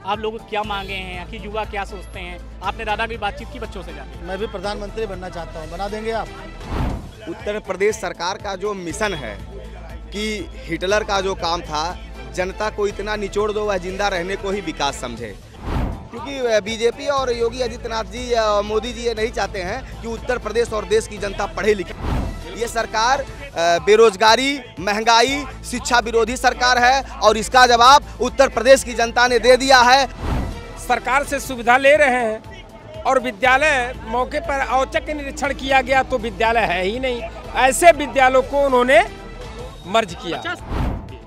आप लोग क्या मांगे हैं कि युवा क्या सोचते हैं? आपने दादा की बातचीत की बच्चों से जाके? मैं भी प्रधानमंत्री बनना चाहता हूँ, बना देंगे आप? उत्तर प्रदेश सरकार का जो मिशन है कि हिटलर का जो काम था, जनता को इतना निचोड़ दो वह जिंदा रहने को ही विकास समझे। क्योंकि बीजेपी और योगी आदित्यनाथ जी या मोदी जी ये नहीं चाहते हैं कि उत्तर प्रदेश और देश की जनता पढ़े लिखे। ये सरकार बेरोजगारी, महंगाई, शिक्षा विरोधी सरकार है और इसका जवाब उत्तर प्रदेश की जनता ने दे दिया है। सरकार से सुविधा ले रहे हैं और विद्यालय मौके पर औचक निरीक्षण किया गया तो विद्यालय है ही नहीं, ऐसे विद्यालयों को उन्होंने मर्ज किया।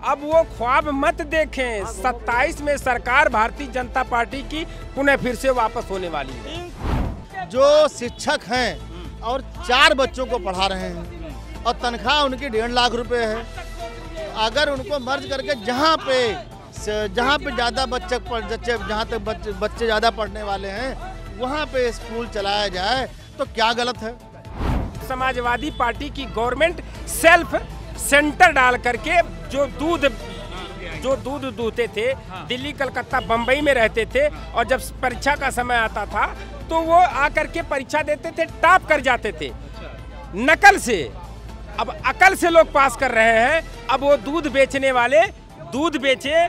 अब वो ख्वाब मत देखें, 27 में सरकार भारतीय जनता पार्टी की पुनः फिर से वापस होने वाली है। जो शिक्षक हैं और 4 बच्चों को पढ़ा रहे हैं और तनख्वाह उनकी 1.5 लाख रुपए है, अगर उनको मर्ज करके जहाँ पे ज़्यादा जहाँ तक बच्चे ज़्यादा पढ़ने वाले हैं वहाँ पे स्कूल चलाया जाए तो क्या गलत है? समाजवादी पार्टी की गवर्नमेंट सेल्फ सेंटर डाल करके जो दूध दूहते थे, दिल्ली, कलकत्ता, बम्बई में रहते थे और जब परीक्षा का समय आता था तो वो आकर के परीक्षा देते थे, टॉप कर जाते थे नकल से। अब अकल से लोग पास कर रहे हैं। अब वो दूध बेचने वाले दूध बेचे,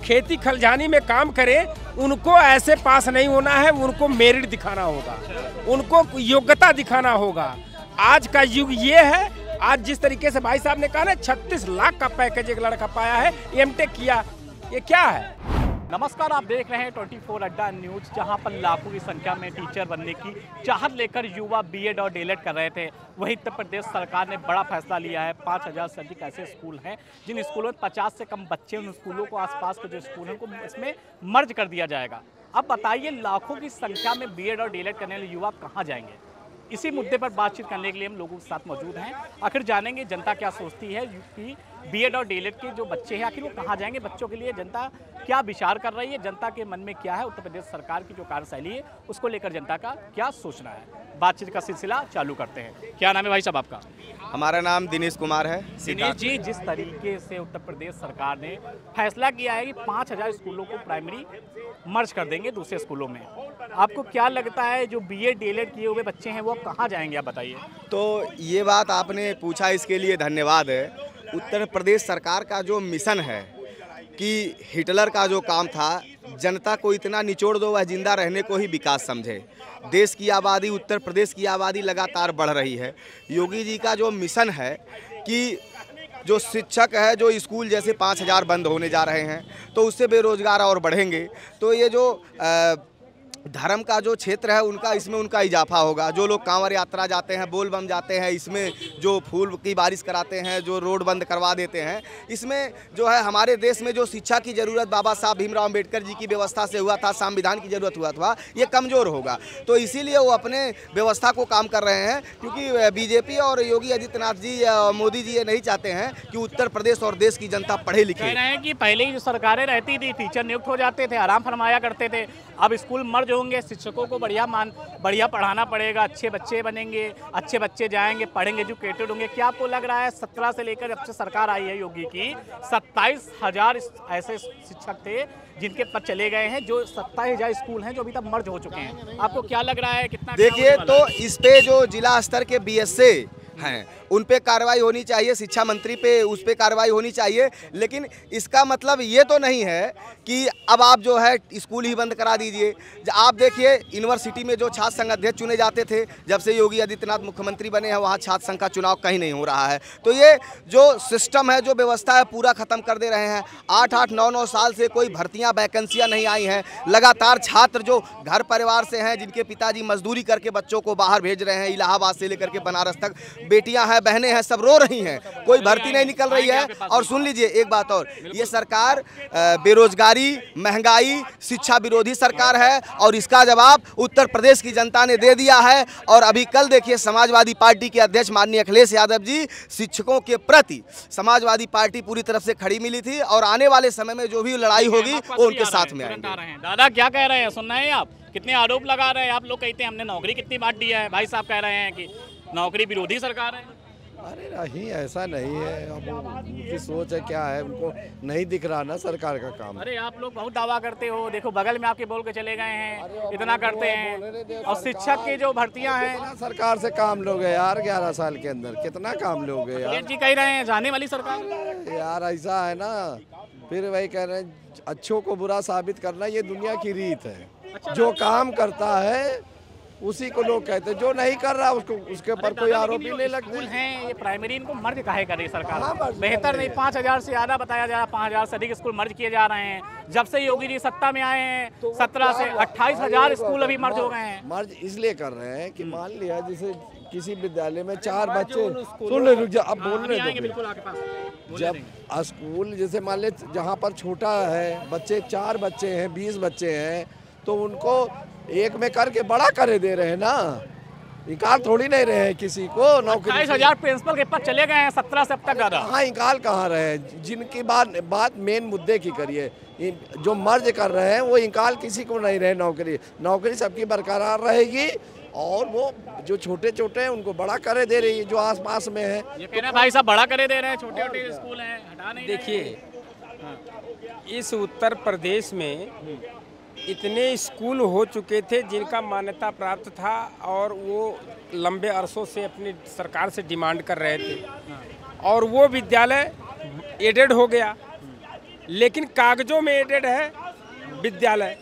खेती खलिहानी में काम करें, उनको ऐसे पास नहीं होना है, उनको मेरिट दिखाना होगा, उनको योग्यता दिखाना होगा। आज का युग ये है। आज जिस तरीके से भाई साहब ने कहा ना 36 लाख का पैकेज एक लड़का पाया है, एमटेक किया, ये क्या है? नमस्कार, आप देख रहे हैं 24 अड्डा न्यूज, जहां पर लाखों की संख्या में टीचर बनने की चाहत लेकर युवा बीएड और डीएलएड कर रहे थे। वहीं उत्तर प्रदेश सरकार ने बड़ा फैसला लिया है। 5000 से अधिक ऐसे स्कूल हैं जिन स्कूलों में 50 से कम बच्चे, उन स्कूलों को आसपास के जो स्कूल हैं उनको इसमें मर्ज कर दिया जाएगा। अब बताइए, लाखों की संख्या में बीएड और डीएलएड करने वाले युवा कहाँ जाएंगे? इसी मुद्दे पर बातचीत करने के लिए हम लोगों के साथ मौजूद हैं। आखिर जानेंगे जनता क्या सोचती है कि बीएड और डीएलएड के जो बच्चे हैं आखिर वो कहाँ जाएंगे, बच्चों के लिए जनता क्या विचार कर रही है, जनता के मन में क्या है, उत्तर प्रदेश सरकार की जो कार्यशैली है उसको लेकर जनता का क्या सोचना है। बातचीत का सिलसिला चालू करते हैं। क्या नाम है भाई साहब आपका? हमारा नाम दिनेश कुमार है। दिनेश जी, जिस तरीके से उत्तर प्रदेश सरकार ने फैसला किया है कि 5000 स्कूलों को प्राइमरी मर्ज कर देंगे दूसरे स्कूलों में, आपको क्या लगता है जो बीएड डीएलएड किए हुए बच्चे हैं वो कहाँ जाएंगे, आप बताइए। तो ये बात आपने पूछा, इसके लिए धन्यवाद है। उत्तर प्रदेश सरकार का जो मिशन है कि हिटलर का जो काम था, जनता को इतना निचोड़ दो वह जिंदा रहने को ही विकास समझे। देश की आबादी, उत्तर प्रदेश की आबादी लगातार बढ़ रही है। योगी जी का जो मिशन है कि जो शिक्षक है, जो स्कूल जैसे 5000 बंद होने जा रहे हैं तो उससे बेरोजगार और बढ़ेंगे, तो ये जो धर्म का जो क्षेत्र है उनका, इसमें उनका इजाफा होगा। जो लोग कांवड़ यात्रा जाते हैं, बोल बम जाते हैं, इसमें जो फूल की बारिश कराते हैं, जो रोड बंद करवा देते हैं, इसमें जो है हमारे देश में जो शिक्षा की ज़रूरत बाबा साहब भीमराव अम्बेडकर जी की व्यवस्था से हुआ था, संविधान की ज़रूरत हुआ था, ये कमज़ोर होगा। तो इसीलिए वो अपने व्यवस्था को काम कर रहे हैं। क्योंकि बीजेपी और योगी आदित्यनाथ जी या मोदी जी ये नहीं चाहते हैं कि उत्तर प्रदेश और देश की जनता पढ़े लिखे। कह रहे हैं कि पहले ही जो सरकारें रहती थी, टीचर नियुक्त हो जाते थे, आराम फरमाया करते थे, अब स्कूल मर्ज होंगे, शिक्षकों को बढ़िया पढ़ाना पड़ेगा, अच्छे बच्चे बनेंगे, अच्छे बच्चे जाएंगे, पढ़ेंगे, एजुकेटेड होंगे। क्या आपको लग रहा है 17 से लेकर जब से सरकार आई है योगी की, 27,000 ऐसे शिक्षक थे जिनके पद चले गए हैं, जो 27,000 स्कूल हैं जो अभी तक मर्ज हो चुके हैं। आपको क्या लग रहा है, कितना? देखिए, तो इस पे जो जिला स्तर के बीएसए हैं उन पे कार्रवाई होनी चाहिए, शिक्षा मंत्री पे उस पे कार्रवाई होनी चाहिए। लेकिन इसका मतलब ये तो नहीं है कि अब आप जो है स्कूल ही बंद करा दीजिए। आप देखिए, यूनिवर्सिटी में जो छात्र संघ अध्यक्ष चुने जाते थे, जब से योगी आदित्यनाथ मुख्यमंत्री बने हैं वहाँ छात्र संघ का चुनाव कहीं नहीं हो रहा है। तो ये जो सिस्टम है, जो व्यवस्था है, पूरा ख़त्म कर दे रहे हैं। 8-8, 9-9 साल से कोई भर्तियाँ, वैकेंसियाँ नहीं आई हैं। लगातार छात्र जो घर परिवार से हैं, जिनके पिताजी मजदूरी करके बच्चों को बाहर भेज रहे हैं, इलाहाबाद से लेकर के बनारस तक, बेटियां हैं, बहनें हैं, सब रो रही हैं, कोई भर्ती नहीं निकल रही है। और सुन लीजिए एक बात और, ये सरकार बेरोजगारी, महंगाई, शिक्षा विरोधी सरकार है और इसका जवाब उत्तर प्रदेश की जनता ने दे दिया है। और अभी कल देखिए, समाजवादी पार्टी के अध्यक्ष माननीय अखिलेश यादव जी, शिक्षकों के प्रति समाजवादी पार्टी पूरी तरफ से खड़ी मिली थी और आने वाले समय में जो भी लड़ाई होगी वो उनके साथ में आएंगे। दादा क्या कह रहे हैं, सुन रहे हैं आप? कितने आरोप लगा रहे हैं आप लोग, कहते हैं हमने नौकरी कितनी बांट दिया है। भाई साहब कह रहे हैं कि नौकरी विरोधी सरकार है। अरे नहीं, ऐसा नहीं है। अब उनकी सोच है, क्या है, उनको नहीं दिख रहा ना सरकार का काम। अरे आप लोग बहुत दावा करते हो, देखो बगल में आपके बोल के चले गए हैं, इतना करते हैं। और शिक्षक की जो भर्तियां हैं, कितना सरकार से काम लोगे यार, 11 साल के अंदर कितना काम लोगे यार। जी कह रहे हैं जाने वाली सरकार। यार ऐसा है ना, फिर वही कह रहे हैं अच्छों को बुरा साबित करना, ये दुनिया की रीत है। जो काम करता है उसी को लोग कहते हैं, जो नहीं कर रहा उसको उसके ऊपर कोई आरोप ही नहीं लगते। स्कूल हैं ये प्राइमरी, इनको मर्ज काहे कर रही है सरकार? हाँ, मर्ज बेहतर नहीं, 5,000 से ज़्यादा बताया जा रहा है, 5,000 से अधिक स्कूल मर्ज किए जा रहे हैं। जब से योगी जी सत्ता में आए हैं 17 से 28,000 स्कूल अभी मर्ज हो गए हैं। मर्ज इसलिए कर रहे हैं कि मान लिया जैसे किसी विद्यालय में 4 बच्चे, सुन ले, रुक जा, अब बोलने दो। बिल्कुल आपके पास जब स्कूल जैसे मान ले जहाँ पर छोटा है बच्चे, 4 बच्चे हैं, 20 बच्चे हैं, तो उनको एक में करके बड़ा करे दे रहे हैं ना, निकाल थोड़ी नहीं रहे हैं किसी को नौकरी। 28,000 प्रिंसिपल के पद चले गए हैं 17 से अब तक ज़्यादा। हाँ, निकाल कहाँ रहे हैं? जिनकी बात मेन मुद्दे की करिए, जो मर्ज कर रहे हैं वो निकाल किसी को नहीं रहे नौकरी सबकी बरकरार रहेगी, और वो जो छोटे छोटे हैं उनको बड़ा करे दे रही है, जो आसपास में है। ये कहना भाई साहब बड़ा करे दे रहे हैं, छोटे छोटे स्कूल हैं हटा नहीं। देखिए, इस उत्तर प्रदेश में इतने स्कूल हो चुके थे जिनका मान्यता प्राप्त था, और वो लंबे अरसों से अपनी सरकार से डिमांड कर रहे थे, और वो विद्यालय एडेड हो गया। लेकिन कागजों में एडेड है विद्यालय,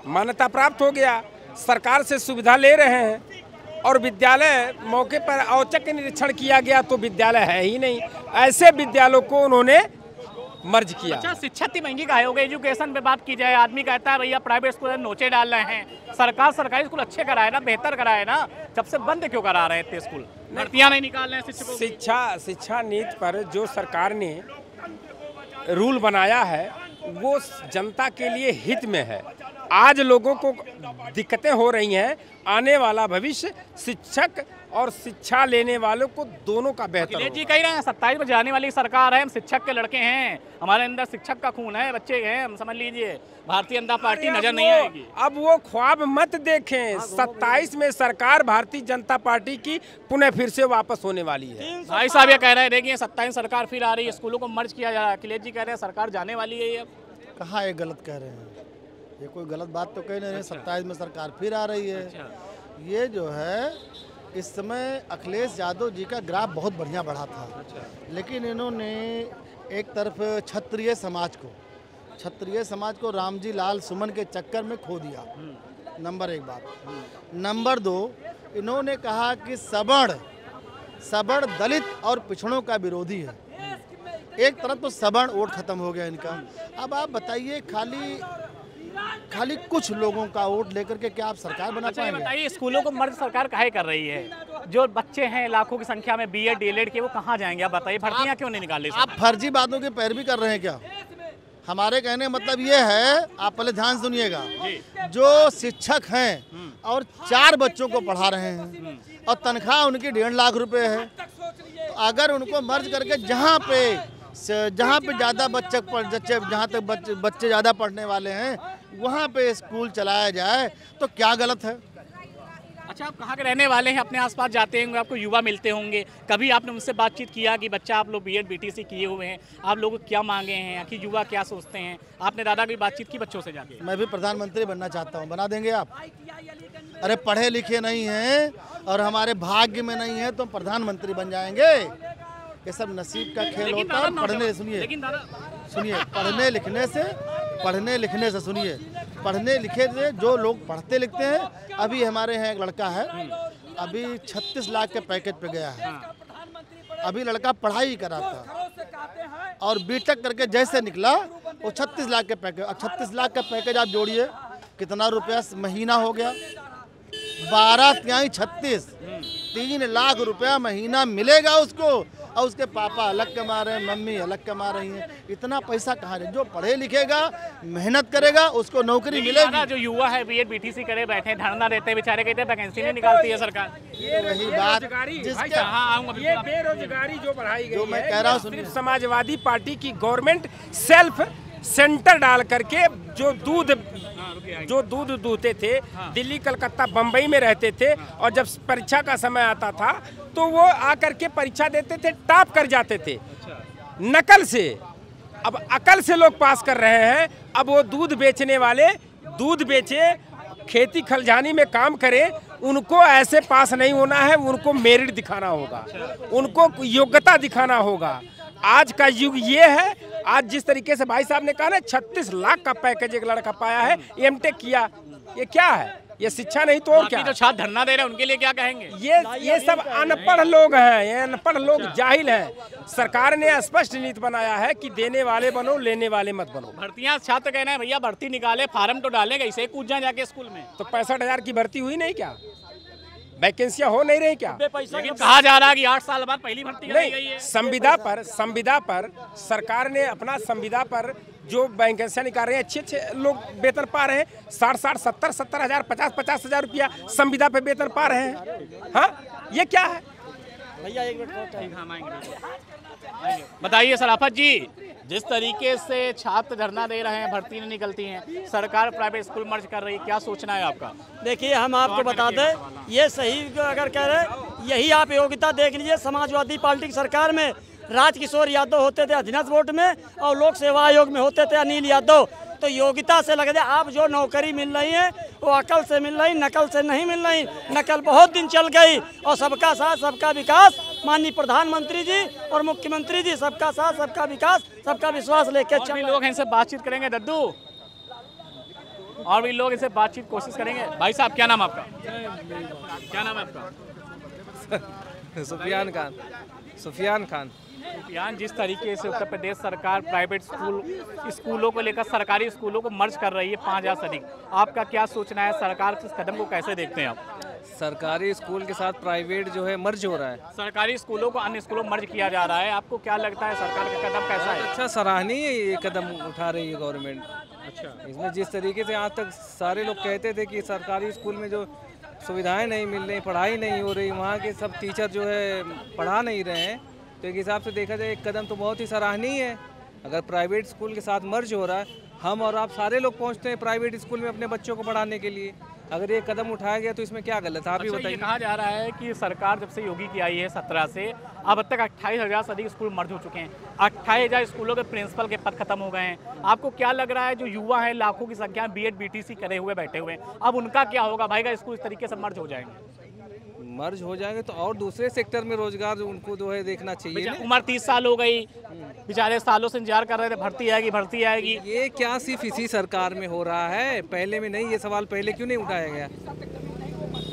मान्यता प्राप्त हो गया, सरकार से सुविधा ले रहे हैं, और विद्यालय मौके पर औचक निरीक्षण किया गया तो विद्यालय है ही नहीं। ऐसे विद्यालयों को उन्होंने मर्ज किया। अच्छा, शिक्षा इतनी महंगी काहे हो गई? एजुकेशन पे बात की जाए, आदमी कहता है भैया प्राइवेट स्कूल नोचे डाल रहे हैं, सरकार सरकारी स्कूल अच्छे कराए ना, बेहतर कराए ना, जब से बंद क्यों करा रहे थे स्कूल? भर्तियां नहीं निकाल रहे हैं शिक्षकों की। शिक्षा नीति पर जो सरकार ने रूल बनाया है वो जनता के लिए हित में है। आज लोगों को दिक्कतें हो रही हैं, आने वाला भविष्य शिक्षक और शिक्षा लेने वालों को दोनों का बेहतर होगा। जी कह रहे हैं 27 में जाने वाली सरकार है, हम शिक्षक के लड़के हैं, हमारे अंदर शिक्षक का खून है, बच्चे हैं, हम समझ लीजिए भारतीय जनता पार्टी नजर नहीं आएगी। अब वो ख्वाब मत देखें, 27 में सरकार भारतीय जनता पार्टी की पुनः फिर से वापस होने वाली है। भाई साहब ये कह रहे हैं देखिए 27 सरकार फिर आ रही है, स्कूलों को मर्ज किया जा रहा है। अखिलेश जी कह रहे हैं सरकार जाने वाली है। ये कहाँ ये गलत कह रहे हैं? ये कोई गलत बात तो कह नहीं रहे। 27 में सरकार फिर आ रही है। ये जो है इस समय अखिलेश यादव जी का ग्राफ बहुत बढ़िया बढ़ा था, लेकिन इन्होंने एक तरफ क्षत्रिय समाज को रामजी लाल सुमन के चक्कर में खो दिया, नंबर 1 बात। नंबर 2, इन्होंने कहा कि सवर्ण दलित और पिछड़ों का विरोधी है। एक तरफ तो सवर्ण वोट खत्म हो गया इनका। अब आप बताइए खाली कुछ लोगों का वोट लेकर के क्या आप सरकार बना पाएंगे? बताइए स्कूलों को मर्ज सरकार काहे कर रही है? जो बच्चे हैं लाखों की संख्या में बीएड डीएलएड के, वो कहाँ जाएंगे? आप बताइए, भर्तियां क्यों नहीं निकाल रही? आप फर्जी बातों की पैरवी कर रहे हैं क्या? हमारे कहने मतलब ये है, आप पहले ध्यान सुनिएगा, जो शिक्षक हैं और 4 बच्चों को पढ़ा रहे हैं और तनख्वाह उनकी 1.5 लाख रुपए है, तो अगर उनको मर्ज करके जहाँ पे ज़्यादा जहाँ तक बच्चे ज़्यादा पढ़ने वाले हैं वहाँ पे स्कूल चलाया जाए तो क्या गलत है? अच्छा, आप कहाँ के रहने वाले हैं? अपने आसपास जाते होंगे, आपको युवा मिलते होंगे, कभी आपने उनसे बातचीत किया कि बच्चा आप लोग बीएड बीटीसी किए हुए हैं, आप लोग क्या मांगे हैं, आखिर युवा क्या सोचते हैं? आपने दादा की बातचीत की बच्चों से जाके? मैं भी प्रधानमंत्री बनना चाहता हूँ, बना देंगे आप? अरे पढ़े लिखे नहीं हैं और हमारे भाग्य में नहीं है तो प्रधानमंत्री बन जाएंगे? ये सब नसीब का खेल होता है। पढ़ने लिखने से सुनिए, पढ़ने लिखे से जो लोग पढ़ते लिखते हैं। अभी हमारे यहाँ एक लड़का है, अभी 36 लाख के पैकेज पे गया है। अभी लड़का पढ़ाई कर रहा था और बीटेक करके जैसे निकला वो 36 लाख के पैकेज। अब 36 लाख का पैकेज आप जोड़िए कितना रुपया महीना हो गया? 12 तिहाई 36, 3 लाख रुपया महीना मिलेगा उसको, और उसके पापा अलग कमा रहे हैं, मम्मी अलग कमा रही हैं। इतना पैसा कहाँ है? जो पढ़े लिखेगा, मेहनत करेगा, उसको नौकरी मिलेगी। जो युवा है बीएड बीटीसी करे बैठे धरना देते हैं बेचारे, कहते हैं वैकेंसी नहीं निकालती है सरकार। वही बात ये बेरोजगारी जो बढ़ाई गई जो मैं कह रहा हूँ, सिर्फ समाजवादी पार्टी की गवर्नमेंट सेल्फ सेंटर डाल करके जो दूध दूहते थे, दिल्ली कलकत्ता बम्बई में रहते थे, और जब परीक्षा का समय आता था तो वो आकर के परीक्षा देते थे, टॉप कर जाते थे नकल से। अब अकल से लोग पास कर रहे हैं। अब वो दूध बेचने वाले दूध बेचे, खेती खलिहानी में काम करें, उनको ऐसे पास नहीं होना है, उनको मेरिट दिखाना होगा, उनको योग्यता दिखाना होगा। आज का युग ये है। आज जिस तरीके से भाई साहब ने कहा ना 36 लाख का पैकेज एक लड़का पाया है, एमटेक किया, ये क्या है? ये शिक्षा नहीं तो और क्या? जो छात्र धरना दे रहे हैं उनके लिए क्या कहेंगे? ये सब अनपढ़ लोग हैं, ये अनपढ़ लोग जाहिल हैं। सरकार ने स्पष्ट नीति बनाया है कि देने वाले बनो, लेने वाले मत बनो। भर्तियां छात्र कहना है भैया भर्ती निकाले, फार्म तो डालेगा, इसे कूद जाए जाके स्कूल में। तो 65,000 की भर्ती हुई नहीं क्या? वैकेंसियां हो नहीं रही क्या? लेकिन कहा जा रहा है कि 8 साल बाद पहली भर्ती कराई गई है। संविदा पर सरकार ने अपना संविदा पर जो वैकेंसियां निकाल रहे हैं, अच्छे लोग वेतन पा रहे हैं। 60 70 हज़ार, 50 हज़ार रुपया संविदा पे वेतन पा रहे हैं। हाँ, ये क्या है भैया? एक मिनट बताइए सराफत जी, जिस तरीके से छात्र धरना दे रहे हैं, भर्ती नहीं निकलती हैं, सरकार प्राइवेट स्कूल मर्ज कर रही है, क्या सोचना है आपका? देखिए, हम आपको बता दें, ये सही अगर कह रहे हैं, यही आप योग्यता देख लीजिए। समाजवादी पार्टी की सरकार में राजकिशोर यादव होते थे अधीनस्थ बोर्ड में, और लोक सेवा आयोग में होते थे अनिल यादव। तो योग्यता से लग जाए, आप जो नौकरी मिल रही है वो अकल से मिल रही, नकल से नहीं मिल रही। नकल बहुत दिन चल गई, और सबका साथ सबका विकास, माननीय प्रधानमंत्री जी और मुख्यमंत्री जी सबका साथ सबका विकास सबका विश्वास लेके चल। लोग इनसे बातचीत करेंगे दद्दू, और भी लोग इनसे बातचीत कोशिश करेंगे। भाई साहब, क्या नाम आपका? क्या नाम है आपका? सुफियान खान। जिस तरीके से उत्तर प्रदेश सरकार प्राइवेट स्कूलों को लेकर सरकारी स्कूलों को मर्ज कर रही है 5,000 से अधिक, आपका क्या सोचना है? सरकार के इस कदम को कैसे देखते हैं आप? सरकारी स्कूल के साथ प्राइवेट जो है मर्ज हो रहा है। सरकारी स्कूलों को अन्य स्कूलों में मर्ज किया जा रहा है, आपको क्या लगता है सरकार का कदम कैसा है? अच्छा, सराहनीय ये कदम उठा रही है गवर्नमेंट। अच्छा, इसमें जिस तरीके से आज तक सारे लोग कहते थे कि सरकारी स्कूल में जो सुविधाएं नहीं मिल रही, पढ़ाई नहीं हो रही, वहाँ के सब टीचर जो है पढ़ा नहीं रहे हैं, तो एक हिसाब से देखा जाए एक कदम तो बहुत ही सराहनीय है। अगर प्राइवेट स्कूल के साथ मर्ज हो रहा है, हम और आप सारे लोग पहुंचते हैं प्राइवेट स्कूल में अपने बच्चों को पढ़ाने के लिए, अगर ये कदम उठाया गया तो इसमें क्या गलत है? आप ही बताइए। कहा जा रहा है कि सरकार जब से योगी की आई है 17 से अब तक 28,000 से अधिक स्कूल मर्ज हो चुके हैं। 28,000 स्कूलों के प्रिंसिपल के पद खत्म हो गए हैं। आपको क्या लग रहा है, जो युवा हैं लाखों की संख्या में BEd BTC करे हुए बैठे हुए हैं, अब उनका क्या होगा? भाई का स्कूल इस तरीके से मर्ज हो जाएंगे, मर्ज हो जाएंगे तो और दूसरे सेक्टर में रोजगार उनको जो है देखना चाहिए। उम्र 30 साल हो गई, बेचारे सालों से इंतजार कर रहे थे भर्ती आएगी। ये क्या सिर्फ इसी सरकार में हो रहा है? पहले में नहीं? ये सवाल पहले क्यों नहीं उठाया गया?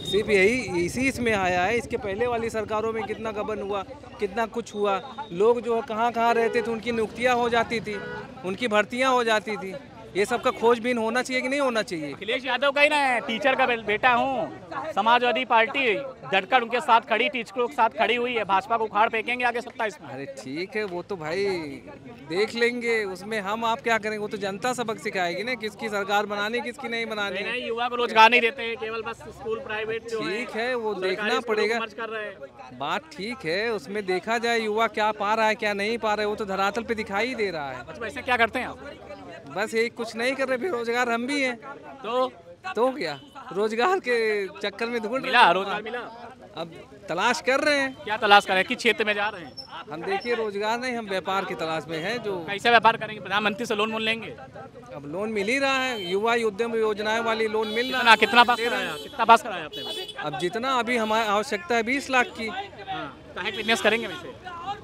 सिर्फ यही इसी इसमें आया है। इसके पहले वाली सरकारों में कितना गबन हुआ, कितना कुछ हुआ। लोग जो कहाँ रहते थे, उनकी नियुक्तियाँ हो जाती थी, उनकी भर्तियाँ हो जाती थी। ये सब का खोजबीन होना चाहिए कि नहीं होना चाहिए? अखिलेश यादव का ही ना है, टीचर का बेटा हूँ, समाजवादी पार्टी डटकर उनके साथ खड़ी, टीचरों के साथ खड़ी हुई है, भाजपा को उखाड़ फेंकेंगे आगे 27 में। अरे ठीक है, वो तो भाई देख लेंगे, उसमें हम आप क्या करेंगे? वो तो जनता सबक सिखाएगी ना, किसकी सरकार बनानी किसकी नहीं बनानी। नहीं, युवा को रोजगार नहीं देते हैं, केवल बस स्कूल प्राइवेट जो ठीक है, वो देखना पड़ेगा। बात ठीक है, उसमें देखा जाए युवा क्या पा रहा है क्या नहीं पा रहा है, वो तो धरातल पे दिखाई दे रहा है। अच्छा, वैसे क्या करते हैं आप? बस यही, कुछ नहीं कर रहे, बेरोजगार हम भी हैं। तो क्या रोजगार के चक्कर में ढूंढ रोजगार मिला, अब तलाश कर रहे हैं। क्या तलाश कर रहे हैं? किस क्षेत्र में जा रहे हैं? हम देखिए रोजगार नहीं, हम व्यापार की तलाश में हैं। जो कैसे व्यापार करेंगे? प्रधानमंत्री से लोन लेंगे? अब लोन मिल ही रहा है, युवा उद्यम योजनाएं वाली लोन मिल रहा है। कितना पास कराया आपने? अब जितना अभी हमारी आवश्यकता है 20 लाख की। बिजनेस करेंगे वैसे?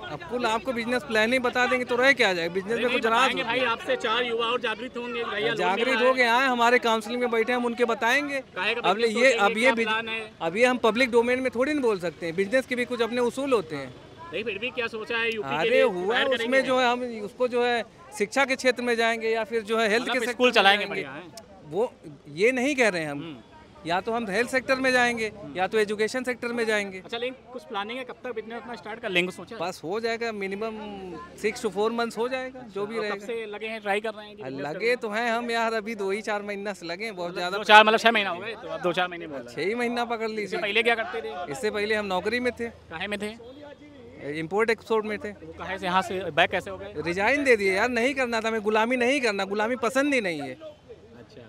अब कुल आपको बिजनेस प्लान ही बता देंगे तो रह क्या जाएगा? बिजनेस में कुछ भाई आपसे 4 युवा और जागृत होंगे, जागृत हो गए आए हमारे काउंसलिंग में बैठे, हम उनके बताएंगे। अब ये हम पब्लिक डोमेन में थोड़ी नहीं बोल सकते हैं, बिजनेस के भी कुछ अपने उसूल होते हैं। नहीं, फिर भी क्या सोचा है यूपी अरे हुआ उसमें जो है हम उसको जो है शिक्षा के क्षेत्र में जाएंगे या फिर जो है हेल्थ के स्कूल चलाएंगे। वो ये नहीं कह रहे हैं हम, या तो हम हेल्थ सेक्टर में जाएंगे या तो एजुकेशन सेक्टर में जाएंगे। अच्छा, लेकिन कुछ प्लानिंग है कब तक बिजनेस अपना स्टार्ट कर लेंगे? सोचा बस हो जाएगा, मिनिमम 6 to 4 months हो जाएगा, जो भी रहेगा। कब से लगे हैं, ट्राई कर रहे हैं? लगे तो हैं हम यार, अभी 2-4 महीना से लगे, बहुत ज्यादा। 4 मतलब 6 महीना हो गए, तो अब 2-4 महीने बोल रहे हैं। 6 महीना पकड़ लीजिए। पहले क्या करते थे? इससे पहले हम नौकरी में थे। काहे में थे? इंपोर्ट एक्सपोर्ट में थे। वो कहे से यहाँ से बैक कैसे हो गए? रिजाइन दे दिए यार, नहीं करना था, हमें गुलामी नहीं करना, गुलामी पसंद ही नहीं है। अच्छा,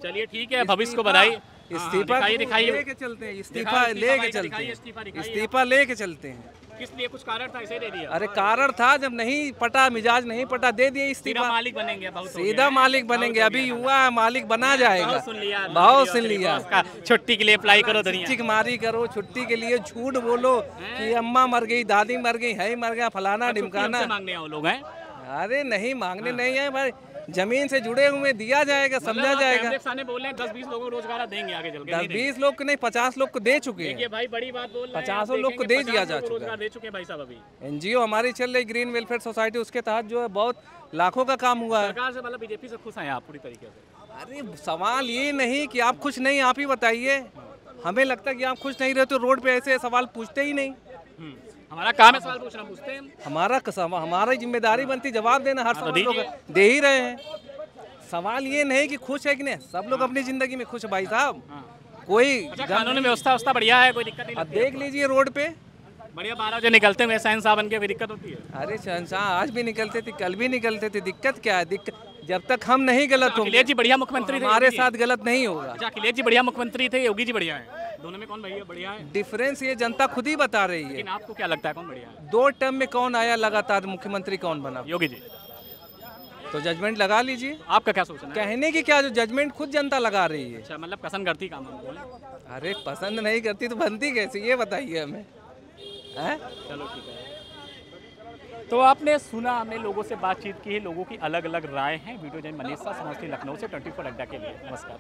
चलिए ठीक है, भविष्य को बधाई। इस्तीफा दिखाइए लेके चलते हैं, इस्तीफा लेके चलते हैं, इस्तीफा लेके चलते हैं। किस लिए, कुछ कारण था इसे दे दिया? अरे कारण था, जब नहीं पटा, मिजाज नहीं पटा, दे दिए इस्तीफा। सीधा मालिक बनेंगे, सीधा मालिक बनेंगे, अभी युवा है, मालिक बना जाएगा। बहुत सुन लिया, बहुत सुन लिया। छुट्टी के लिए अप्लाई करो, दुनिया चिकमारी करो, छुट्टी के लिए झूठ बोलो कि अम्मा मर गई, दादी मर गई, है मर गया, फलाना ढिमकाना। मांगने आओ लोग हैं? अरे नहीं मांगने नहीं है भाई, जमीन से जुड़े हुए दिया जाएगा, समझा जाएगा। बोले 10-20 लोगों को रोजगार देंगे आगे चल के। 10-20 लोग को नहीं, 50 लोग को दे चुके हैं भाई, बड़ी बात बोल रहे हैं। 50 लोग को दे दिया जा चुका रोजगार दे चुके हैं भाई साहब। अभी एनजीओ हमारी चल रही ग्रीन वेलफेयर सोसाइटी, उसके तहत जो है बहुत लाखों का काम हुआ है। सरकार से मतलब बीजेपी से खुश हैं आप पूरी तरीके से? अरे सवाल ये नहीं कि आप खुश नहीं, आप ही बताइए। हमें लगता है कि आप खुश नहीं रहे तो रोड पे ऐसे सवाल पूछते ही नहीं। हमारा काम है सवाल पूछना, पूछते हैं। हमारी जिम्मेदारी बनती जवाब देना, हर सवाल लोग दे ही रहे हैं। सवाल ये नहीं कि खुश है कि नहीं, सब लोग अपनी जिंदगी में खुश है भाई साहब। कोई कानूनी व्यवस्था बढ़िया है, कोई दिक्कत नहीं। अब देख लीजिए रोड पे बढ़िया 12 बजे निकलते हुए शहंशाह बन के, भी दिक्कत होती है? अरे शहंशाह आज भी निकलते थे, कल भी निकलते थे, दिक्कत क्या है? दिक्कत जब तक हम नहीं गलत होंगे। अखिलेश जी बढ़िया मुख्यमंत्री थे, हमारे साथ गलत नहीं होगा। अच्छा, अखिलेश जी बढ़िया मुख्यमंत्री थे, योगी जी बढ़िया है, दोनों में कौन बढ़िया है? डिफरेंस ये जनता खुद ही बता रही है। लेकिन आपको क्या लगता है कौन बढ़िया है? 2 टर्म में कौन आया लगातार मुख्यमंत्री, कौन बना? योगी जी। तो जजमेंट लगा लीजिए। आपका क्या सोचना है? कहने की क्या, जो जजमेंट खुद जनता लगा रही है। अच्छा, मतलब पसंद करती काम हमको? अरे पसंद नहीं करती तो बनती कैसे, ये बताइए हमें। चलो ठीक है। तो आपने सुना, हमने लोगों से बातचीत की है, लोगों की अलग अलग राय हैं। वीडियो जर्नलिस्ट मनीषा समस्ती लखनऊ से 24 अड्डा के लिए। नमस्कार।